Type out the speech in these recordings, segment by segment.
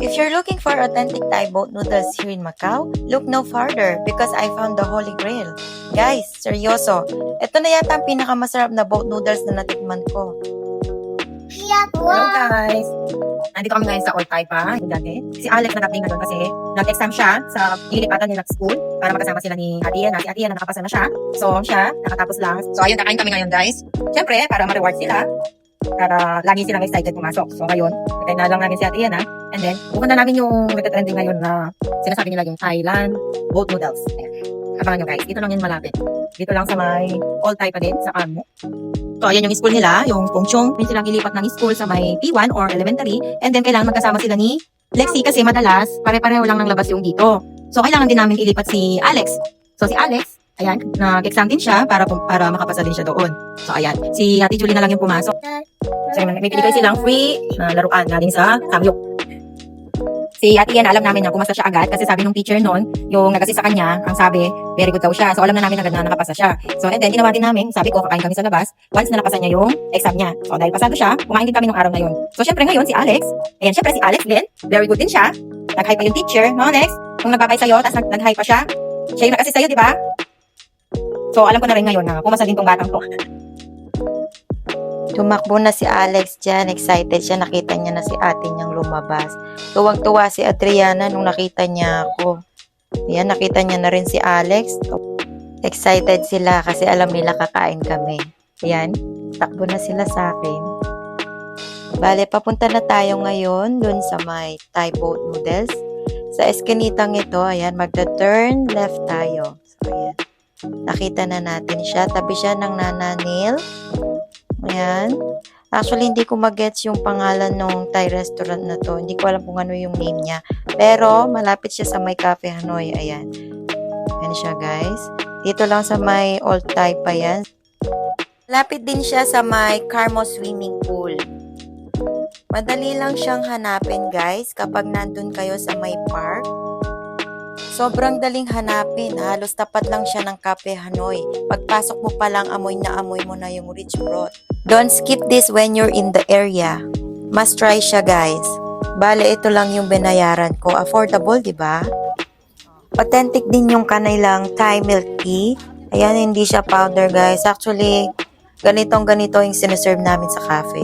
If you're looking for authentic Thai boat noodles here in Macau, look no farther because I found the Holy Grail. Guys, seryoso, ito na yata ang pinakamasarap na boat noodles na natikman ko. Hello guys! Nandito kami ngayon sa Old Thai pa, yung dati. Si Alex nag-update doon kasi nag-exam siya sa lilipatan nila school para makasama sila ni Ate Ian. Si Ate Ian nakapasa na siya. So siya, nakatapos lang. So ayun, kakain kami ngayon guys. Siyempre, para ma-reward sila. Para lagi silang excited pumasok. So ngayon, kakain na lang namin si Ate Ian ha. And then, pupunta namin yung nagtatrending ngayon na sinasabi nila yung Thailand boat noodles. Abangan nyo guys, dito lang yun malapit. Dito lang sa may Old Thai pa din, sa Kamo. So, ayan yung school nila, yung Pungchong. May silang ilipat ng school sa may P1 or elementary. And then, kailangan magkasama sila ni Lexi kasi madalas, pare-pareho lang ng labas yung dito. So, kailangan din namin ilipat si Alex. So, si Alex, ayan, nag-exam din siya para makapasa din siya doon. So, ayan, si Ate Julie na lang yung pumasok. So, may pinigay silang free na laruan galing sa Samyuk. Si Ate Ian, alam namin na pumasa siya agad kasi sabi nung teacher noon, yung nag-assist sa kanya, ang sabi, very good daw siya. So, alam na namin agad na nakapasa siya. So, and then, ginawa din namin, sabi ko, kakain kami sa labas, once na napasa niya yung exam niya. So, dahil pasado siya, kumain din kami nung araw na yun. So, syempre ngayon, si Alex, ayan, syempre si Alex din, very good din siya. Nag-hi pa yung teacher, no, Alex? Kung nagbabay sa'yo, tapos nag-hi pa siya, siya yung nag-assist sa'yo, di ba? So, alam ko na rin ngayon na pumasa din tong batang to. Tumakbo na si Alex dyan, excited siya, nakita niya na si ate niyang lumabas. Tuwang-tuwa si Adriana nung nakita niya ako. Ayan, nakita niya na rin si Alex. Excited sila kasi alam nila kakain kami. Ayan, takbo na sila sa akin. Bale, papunta na tayo ngayon dun sa may Thai boat noodles. Sa eskinitang ito, ayan, magda-turn left tayo. So, ayan. Nakita na natin siya. Tabi siya ng Nana Neil. Ayan. Actually, hindi ko mag-gets yung pangalan ng Thai restaurant na to. Hindi ko alam kung ano yung name niya. Pero, malapit siya sa may Cafe Hanoi. Ayan. Ayan siya, guys. Dito lang sa may Old Thai pa yan. Malapit din siya sa may Carmo Swimming Pool. Madali lang siyang hanapin, guys, kapag nandun kayo sa may park. Sobrang daling hanapin. Halos tapat lang siya ng Cafe Hanoi. Pagpasok mo pa lang, amoy mo na yung rich broth. Don't skip this when you're in the area. Must try siya, guys. Bale, ito lang yung binayaran ko. Affordable, di ba? Authentic din yung kanilang Thai milk tea. Ayan, hindi siya powder, guys. Actually, ganitong-ganito yung sineserve namin sa cafe.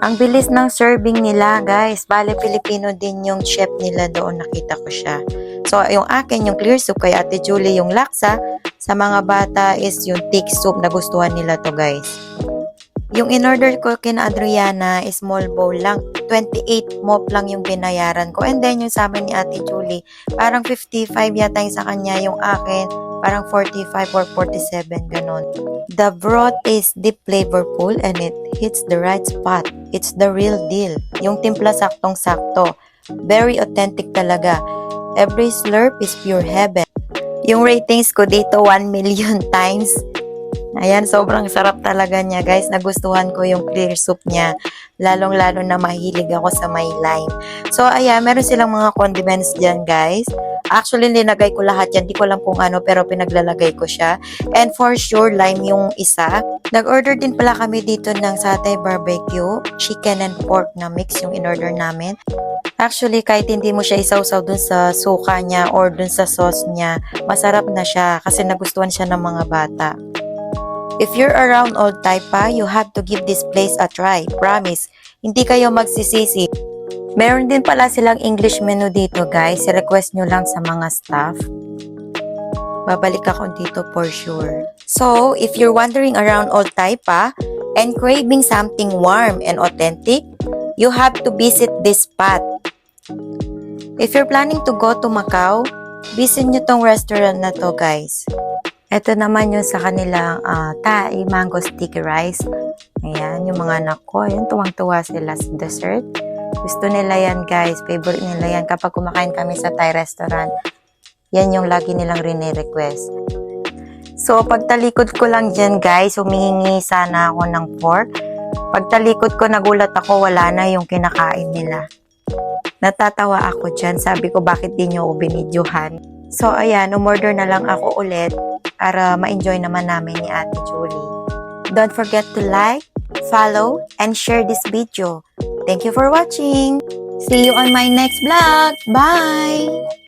Ang bilis ng serving nila, guys. Bale, Filipino din yung chef nila doon. Nakita ko siya. So, yung akin, yung clear soup, kay Ate Julie, yung laksa. Sa mga bata is yung thick soup. Nagustuhan nila to, guys. Yung in-order ko kina Adriana is small bowl lang. 28 mop lang yung binayaran ko. And then, yung sa amin ni Ate Julie, parang 55 yata yung sa kanya. Yung akin, parang 45 or 47, ganon. The broth is deep flavorful and it hits the right spot. It's the real deal. Yung timpla saktong-sakto. Very authentic talaga. Every slurp is pure heaven. Yung ratings ko dito 1 million times. Ayan, sobrang sarap talaga niya, guys. Nagustuhan ko yung clear soup niya. Lalong-lalo na mahilig ako sa may lime. So, ayan, meron silang mga condiments dyan, guys. Actually, linagay ko lahat yan. Di ko alam kung ano, pero pinaglalagay ko siya. And for sure, lime yung isa. Nag-order din pala kami dito ng satay barbecue, chicken and pork na mix yung in-order namin. Actually, kahit hindi mo siya isawsaw dun sa suka niya or dun sa sauce niya, masarap na siya kasi nagustuhan siya ng mga bata. If you're around Old Thai pa, you have to give this place a try. Promise, hindi kayo magsisisi. Meron din pala silang English menu dito, guys. I-request nyo lang sa mga staff. Babalik ako dito for sure. So, if you're wandering around Old Thai pa and craving something warm and authentic, you have to visit this spot. If you're planning to go to Macau, visit nyo tong restaurant na to, guys. Ito naman yung sa kanilang Thai mango sticky rice. Ayan, yung mga anak ko. Ayan, tuwang-tuwa sila sa dessert. Gusto nila yan, guys. Favorite nila yan. Kapag kumakain kami sa Thai restaurant, yan yung lagi nilang rini-request. So, pagtalikod ko lang dyan, guys, humihingi sana ako ng pork. Pagtalikod ko, nagulat ako, wala na yung kinakain nila. Natatawa ako dyan. Sabi ko, bakit di nyo ako binidyohan? So, ayan, umorder na lang ako ulit para ma-enjoy naman namin ni Ate Julie. Don't forget to like, follow, and share this video. Thank you for watching! See you on my next vlog. Bye!